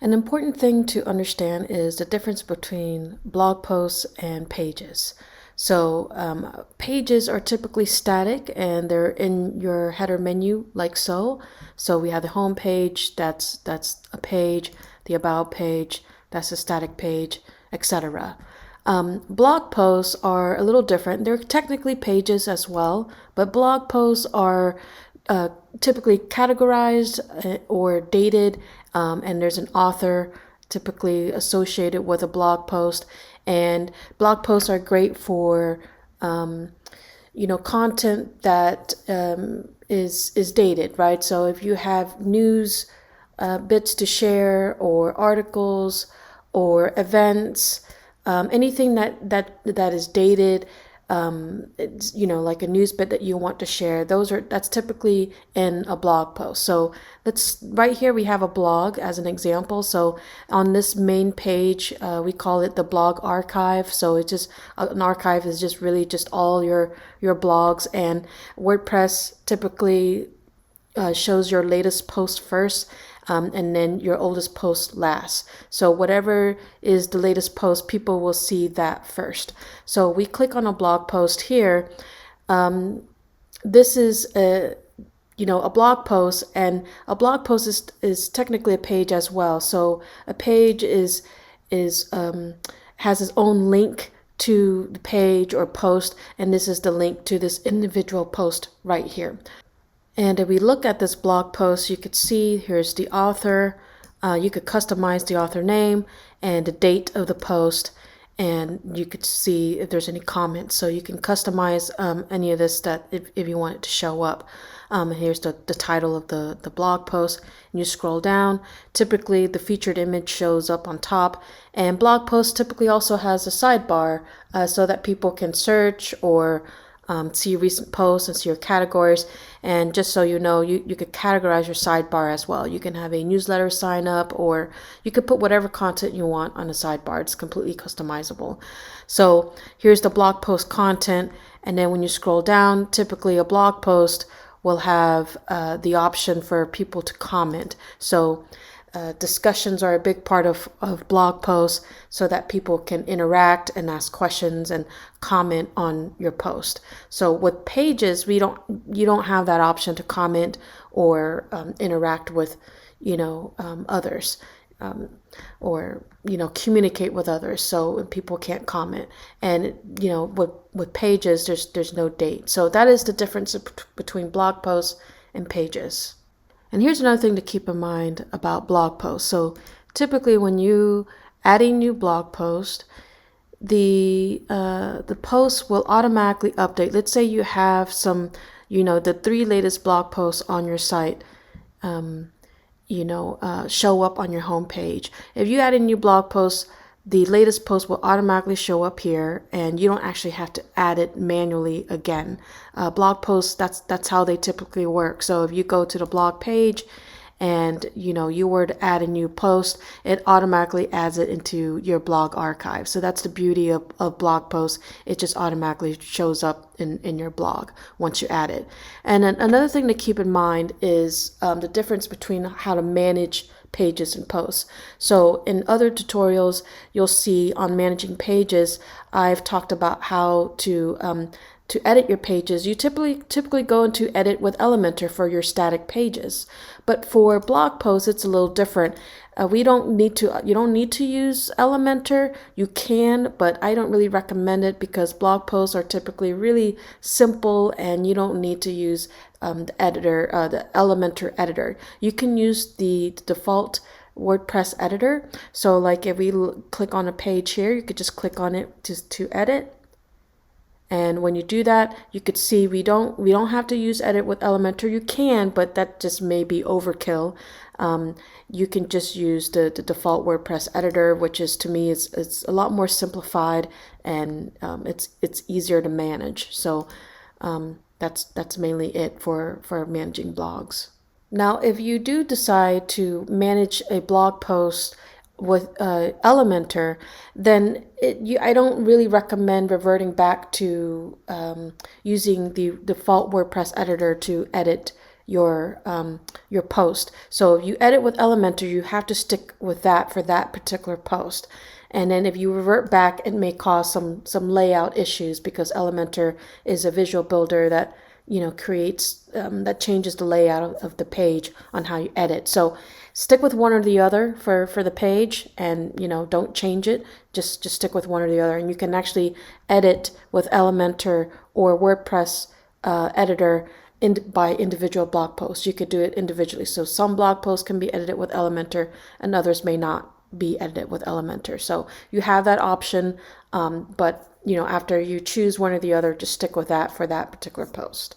An important thing to understand is the difference between blog posts and pages. Pages are typically static and they're in your header menu like so. So we have the home page, that's a page, the about page, that's a static page, etc. Blog posts are a little different. They're technically pages as well, but blog posts are typically categorized or dated, and there's an author typically associated with a blog post. And blog posts are great for content that is dated, right? So if you have news bits to share or articles or events, anything that is dated, it's, like a news bit that you want to share, that's typically in a blog post. So right here we have a blog as an example. So on this main page, we call it the blog archive. So it's just an archive is just really just all your blogs, and WordPress typically shows your latest post first, and then your oldest post last. So whatever is the latest post, people will see that first. So we click on a blog post here. This is a blog post, and a blog post is technically a page as well. So a page has its own link to the page or post, and this is the link to this individual post right here. And if we look at this blog post, you could see here's the author. You could customize the author name and the date of the post, and you could see if there's any comments. So you can customize any of this that if you want it to show up. Here's the title of the blog post. And you scroll down. Typically, the featured image shows up on top. And blog post typically also has a sidebar so that people can search or see recent posts and see your categories. And just so you know, you could categorize your sidebar as well. You can have a newsletter sign up, or you could put whatever content you want on the sidebar. It's completely customizable. So here's the blog post content. And then when you scroll down, typically a blog post will have the option for people to comment. So discussions are a big part of blog posts so that people can interact and ask questions and comment on your post. So with pages, you don't have that option to comment or interact with others, or communicate with others. So people can't comment. And with pages, there's no date. So that is the difference between blog posts and pages. And here's another thing to keep in mind about blog posts. So typically when you add a new blog post, the post will automatically update. Let's say you have some, the 3 latest blog posts on your site, show up on your homepage. If you add a new blog post, the latest post will automatically show up here, and you don't actually have to add it manually again. Blog posts, that's how they typically work. So if you go to the blog page and you were to add a new post, it automatically adds it into your blog archive. So that's the beauty of blog posts. It just automatically shows up in your blog once you add it. And then another thing to keep in mind is the difference between how to manage pages and posts. So in other tutorials, you'll see on managing pages, I've talked about how to edit your pages. You typically go into edit with Elementor for your static pages, but for blog posts, it's a little different. You don't need to use Elementor. You can, but I don't really recommend it because blog posts are typically really simple, and you don't need to use the Elementor editor. You can use the default WordPress editor. So like if we click on a page here, you could just click on it to edit. And when you do that, you could see we don't have to use edit with Elementor. You can, but that just may be overkill. You can just use the default WordPress editor, which is, to me, it's a lot more simplified, and it's easier to manage. So that's mainly it for managing blogs. Now, if you do decide to manage a blog post with Elementor, then I don't really recommend reverting back to using the default WordPress editor to edit your post. So if you edit with Elementor, you have to stick with that for that particular post. And then if you revert back, it may cause some layout issues because Elementor is a visual builder that creates that changes the layout of the page on how you edit. So stick with one or the other for the page, and don't change it. Just stick with one or the other, and you can actually edit with Elementor or WordPress editor by individual blog posts. You could do it individually. So some blog posts can be edited with Elementor, and others may not be edited with Elementor. So you have that option, but after you choose one or the other, just stick with that for that particular post.